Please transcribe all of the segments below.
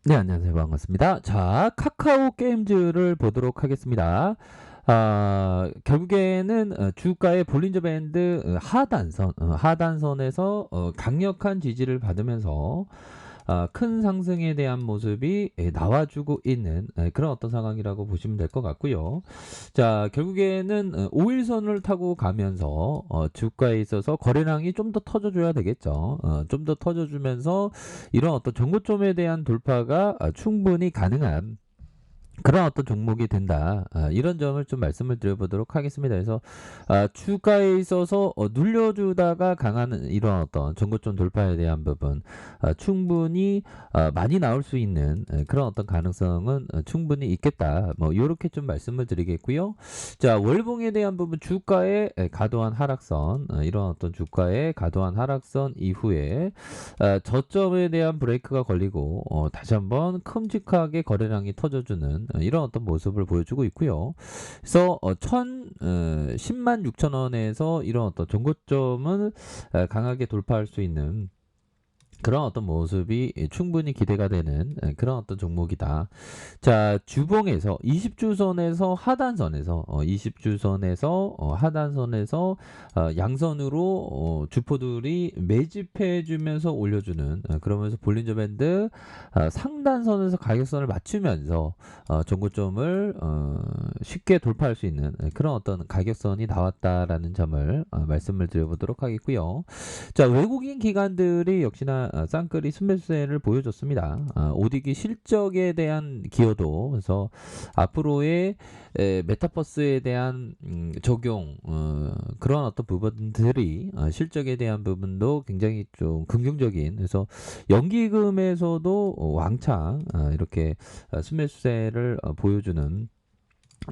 네, 안녕하세요. 반갑습니다. 자, 카카오 게임즈를 보도록 하겠습니다. 결국에는 주가의 볼린저 밴드 하단선에서 강력한 지지를 받으면서 큰 상승에 대한 모습이 나와주고 있는 그런 어떤 상황이라고 보시면 될 것 같고요. 자, 결국에는 5일선을 타고 가면서 주가에 있어서 거래량이 좀 더 터져줘야 되겠죠. 좀 더 터져주면서 이런 어떤 정고점에 대한 돌파가 충분히 가능한 그런 어떤 종목이 된다. 이런 점을 좀 말씀을 드려보도록 하겠습니다. 그래서 주가에 있어서 눌려주다가 강한 이런 어떤 전고점 돌파에 대한 부분 충분히 많이 나올 수 있는 그런 어떤 가능성은 충분히 있겠다. 뭐 이렇게 좀 말씀을 드리겠고요. 자, 월봉에 대한 부분 주가의 과도한 하락선 이런 어떤 주가의 과도한 하락선 이후에 저점에 대한 브레이크가 걸리고 다시 한번 큼직하게 거래량이 터져주는 이런 어떤 모습을 보여주고 있고요. 그래서 10만 6천 원에서 이런 어떤 정고점을 강하게 돌파할 수 있는 그런 어떤 모습이 충분히 기대가 되는 그런 어떤 종목이다. 자, 주봉에서 20주선에서 하단선에서 20주선에서 하단선에서 양선으로 주포들이 매집해 주면서 올려주는 그러면서 볼린저 밴드 상단선에서 가격선을 맞추면서 정고점을 쉽게 돌파할 수 있는 그런 어떤 가격선이 나왔다라는 점을 말씀을 드려보도록 하겠고요. 자, 외국인 기관들이 역시나 쌍끌이 순매수세를 보여줬습니다. 오디기 실적에 대한 기여도 그래서 앞으로의 메타버스에 대한 적용 그런 어떤 부분들이 실적에 대한 부분도 굉장히 좀 긍정적인 그래서 연기금에서도 왕창 이렇게 순매수세를 보여주는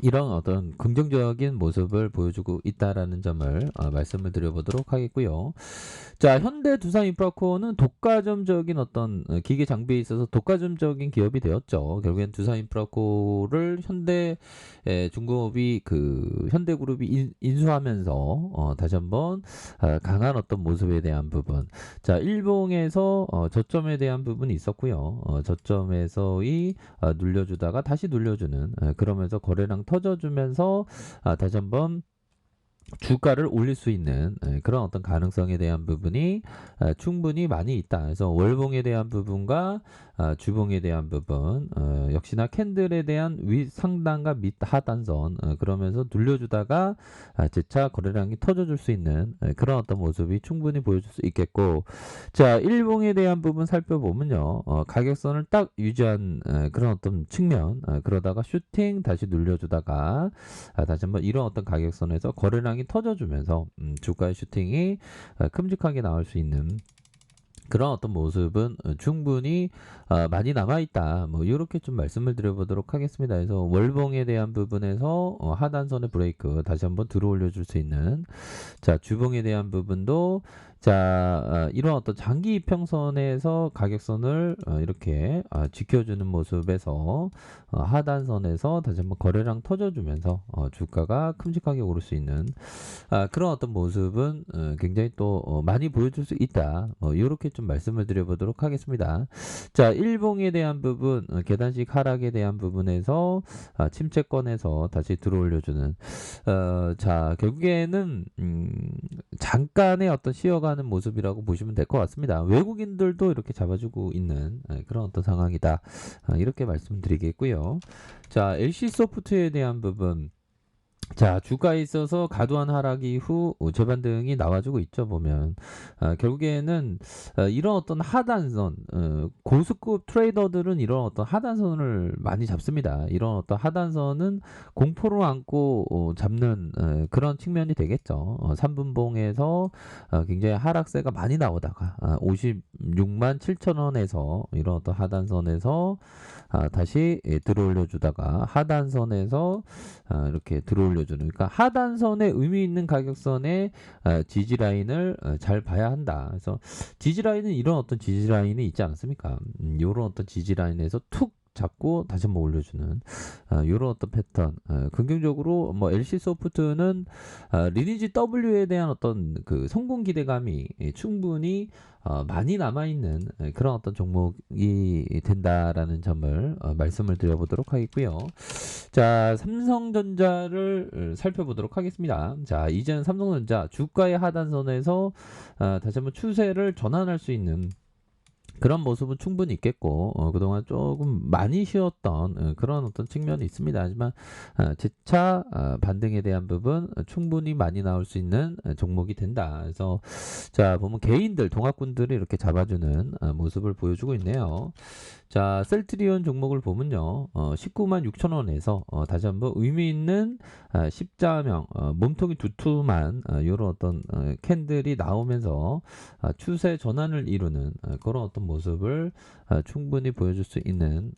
이런 어떤 긍정적인 모습을 보여주고 있다라는 점을 말씀을 드려보도록 하겠고요. 자, 현대 두산인프라코어는 독과점적인 어떤 기계 장비에 있어서 독과점적인 기업이 되었죠. 결국엔 두산인프라코를 현대 중공업이 그 현대그룹이 인수하면서 다시 한번 강한 어떤 모습에 대한 부분. 자, 일봉에서 저점에 대한 부분이 있었고요. 저점에서의 눌려주다가 다시 눌려주는 그러면서 거래량 터져주면서 다시 한번 주가를 올릴 수 있는 그런 어떤 가능성에 대한 부분이 충분히 많이 있다. 그래서 월봉에 대한 부분과 주봉에 대한 부분 역시나 캔들에 대한 윗 상단과 밑 하단선 그러면서 눌려주다가 재차 거래량이 터져줄 수 있는 그런 어떤 모습이 충분히 보여줄 수 있겠고 자 일봉에 대한 부분 살펴보면요 가격선을 딱 유지한 그런 어떤 측면 그러다가 슈팅 다시 눌려주다가 다시 한번 이런 어떤 가격선에서 거래량이 터져주면서 주가의 슈팅이 큼직하게 나올 수 있는 그런 어떤 모습은 충분히 많이 남아있다. 뭐 이렇게 좀 말씀을 드려보도록 하겠습니다. 그래서 월봉에 대한 부분에서 하단선의 브레이크 다시 한번 들어올려 줄 수 있는 자, 주봉에 대한 부분도 자, 이런 어떤 장기 이평선에서 가격선을 이렇게 지켜주는 모습에서 하단선에서 다시 한번 거래량 터져주면서 주가가 큼직하게 오를 수 있는 그런 어떤 모습은 굉장히 또 많이 보여줄 수 있다. 이렇게 좀 말씀을 드려보도록 하겠습니다. 자, 일봉에 대한 부분, 계단식 하락에 대한 부분에서 침체권에서 다시 들어올려주는 자, 결국에는 잠깐의 어떤 쉬어가는 모습이라고 보시면 될 것 같습니다. 외국인들도 이렇게 잡아주고 있는 그런 어떤 상황이다. 이렇게 말씀드리겠고요. 자, LC 소프트에 대한 부분. 자, 주가에 있어서 과도한 하락 이후 재반등이 나와주고 있죠, 보면. 결국에는 이런 어떤 하단선, 고수급 트레이더들은 이런 어떤 하단선을 많이 잡습니다. 이런 어떤 하단선은 공포를 안고 잡는 그런 측면이 되겠죠. 3분봉에서 굉장히 하락세가 많이 나오다가 56만 7천 원에서 이런 어떤 하단선에서 다시 들어올려 주다가 하단선에서 이렇게 들어올려주는 그러니까 하단선에 의미 있는 가격선의 지지 라인을 잘 봐야 한다. 그래서 지지 라인은 이런 어떤 지지 라인이 있지 않습니까? 이런 어떤 지지 라인에서 툭 꽉 잡고 다시 한번 올려주는 요런 어떤 패턴. 긍정적으로 뭐 LC 소프트는 리니지 W에 대한 어떤 그 성공 기대감이 충분히 많이 남아있는 그런 어떤 종목이 된다라는 점을 말씀을 드려보도록 하겠고요. 자, 삼성전자를 살펴보도록 하겠습니다. 자, 이제는 삼성전자 주가의 하단선에서 다시 한번 추세를 전환할 수 있는 그런 모습은 충분히 있겠고 그동안 조금 많이 쉬었던 그런 어떤 측면이 있습니다. 하지만 재차 반등에 대한 부분 충분히 많이 나올 수 있는 종목이 된다. 그래서 자 보면 개인들 동학군들이 이렇게 잡아주는 모습을 보여주고 있네요. 자, 셀트리온 종목을 보면요. 19만 6천 원에서 다시 한번 의미 있는 십자명, 몸통이 두툼한 이런 어떤 캔들이 나오면서 추세 전환을 이루는 그런 어떤 모습을 충분히 보여줄 수 있는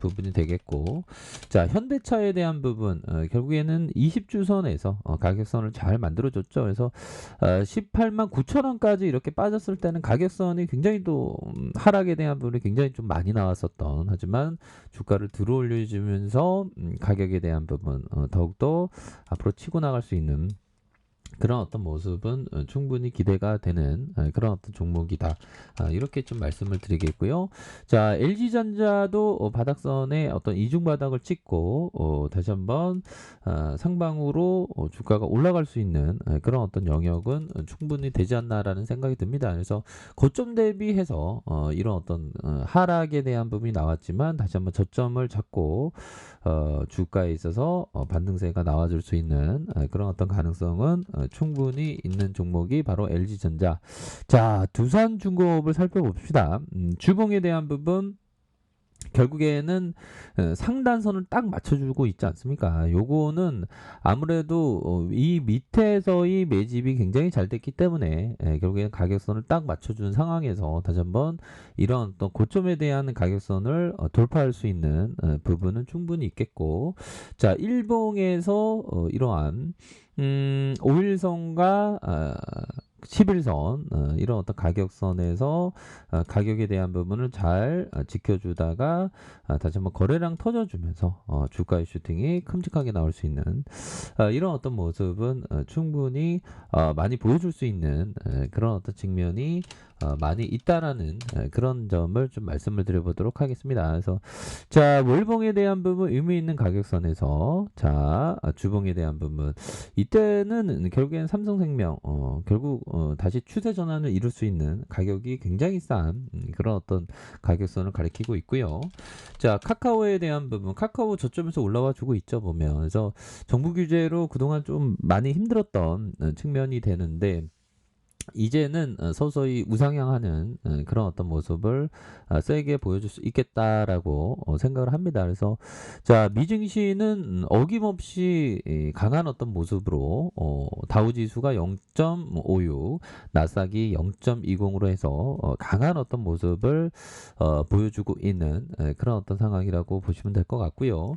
부분이 되겠고, 자, 현대차에 대한 부분 결국에는 20주선에서 가격선을 잘 만들어줬죠. 그래서 18만 9천 원까지 이렇게 빠졌을 때는 가격선이 굉장히 또 하락에 대한 부분이 굉장히 좀 많이 나왔었던, 하지만 주가를 들어올려주면서 가격에 대한 부분 더욱더 앞으로 치고 나갈 수 있는 그런 어떤 모습은 충분히 기대가 되는 그런 어떤 종목이다. 이렇게 좀 말씀을 드리겠고요. 자, LG전자도 바닥선에 어떤 이중 바닥을 찍고 다시 한번 상방으로 주가가 올라갈 수 있는 그런 어떤 영역은 충분히 되지 않나라는 생각이 듭니다. 그래서 고점 대비해서 이런 어떤 하락에 대한 부분이 나왔지만 다시 한번 저점을 잡고 주가에 있어서 반등세가 나와줄 수 있는 그런 어떤 가능성은 충분히 있는 종목이 바로 LG전자. 자, 두산중공업을 살펴봅시다. 주봉에 대한 부분 결국에는 상단선을 딱 맞춰주고 있지 않습니까? 요거는 아무래도 이 밑에서의 매집이 굉장히 잘 됐기 때문에 결국에는 가격선을 딱 맞춰준 상황에서 다시 한번 이런 또 고점에 대한 가격선을 돌파할 수 있는 부분은 충분히 있겠고, 자, 일봉에서 이러한 5일선과 11선 이런 어떤 가격선에서 가격에 대한 부분을 잘 지켜주다가 다시 한번 거래량 터져주면서 주가의 슈팅이 큼직하게 나올 수 있는 이런 어떤 모습은 충분히 많이 보여줄 수 있는 그런 어떤 측면이 많이 있다라는 그런 점을 좀 말씀을 드려보도록 하겠습니다. 그래서 자, 월봉에 대한 부분 의미 있는 가격선에서 자, 주봉에 대한 부분 이때는 결국엔 삼성생명 결국 다시 추세 전환을 이룰 수 있는 가격이 굉장히 싼 그런 어떤 가격선을 가리키고 있고요. 자, 카카오에 대한 부분 카카오 저점에서 올라와 주고 있죠 보면. 그래서 정부 규제로 그동안 좀 많이 힘들었던 측면이 되는데 이제는 서서히 우상향하는 그런 어떤 모습을 세게 보여줄 수 있겠다라고 생각을 합니다. 그래서 자, 미증시는 어김없이 강한 어떤 모습으로 다우지수가 0.56, 나스닥이 0.20으로 해서 강한 어떤 모습을 보여주고 있는 그런 어떤 상황이라고 보시면 될 것 같고요.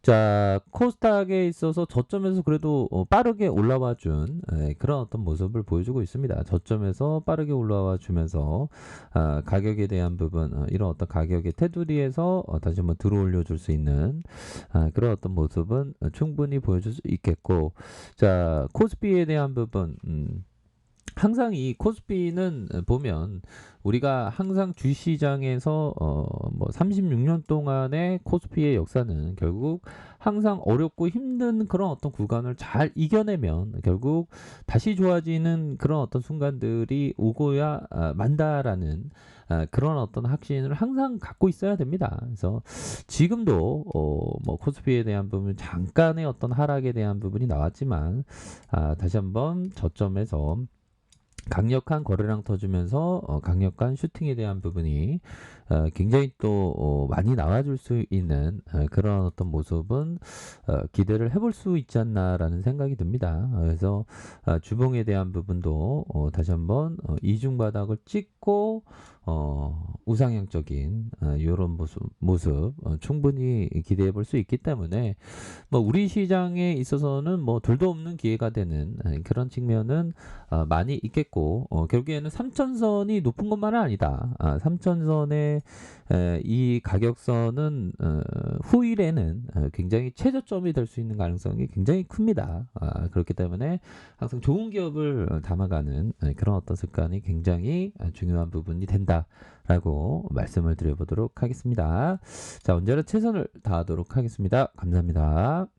자, 코스닥에 있어서 저점에서 그래도 빠르게 올라와 준 그런 어떤 모습을 보여주고 있습니다. 저점에서 빠르게 올라와 주면서 가격에 대한 부분 이런 어떤 가격의 테두리에서 다시 한번 들어올려 줄 수 있는 그런 어떤 모습은 충분히 보여줄 수 있겠고, 자, 코스피에 대한 부분 항상 이 코스피는 보면 우리가 항상 주시장에서 뭐 36년 동안의 코스피의 역사는 결국 항상 어렵고 힘든 그런 어떤 구간을 잘 이겨내면 결국 다시 좋아지는 그런 어떤 순간들이 오고야 만다라는 그런 어떤 확신을 항상 갖고 있어야 됩니다. 그래서 지금도 뭐 코스피에 대한 부분 잠깐의 어떤 하락에 대한 부분이 나왔지만 다시 한번 저점에서 강력한 거래량 터주면서 강력한 슈팅에 대한 부분이 굉장히 또 많이 나와줄 수 있는 그런 어떤 모습은 기대를 해볼 수 있지 않나라는 생각이 듭니다. 그래서 주봉에 대한 부분도 다시 한번 이중 바닥을 찍고 우상향적인 이런 모습 충분히 기대해 볼 수 있기 때문에 뭐 우리 시장에 있어서는 뭐 둘도 없는 기회가 되는 그런 측면은 많이 있겠고, 결국에는 3천선이 높은 것만은 아니다. 3천선에 때문에 이 가격선은 후일에는 굉장히 최저점이 될 수 있는 가능성이 굉장히 큽니다. 그렇기 때문에 항상 좋은 기업을 담아가는 그런 어떤 습관이 굉장히 중요한 부분이 된다라고 말씀을 드려보도록 하겠습니다. 자, 언제나 최선을 다하도록 하겠습니다. 감사합니다.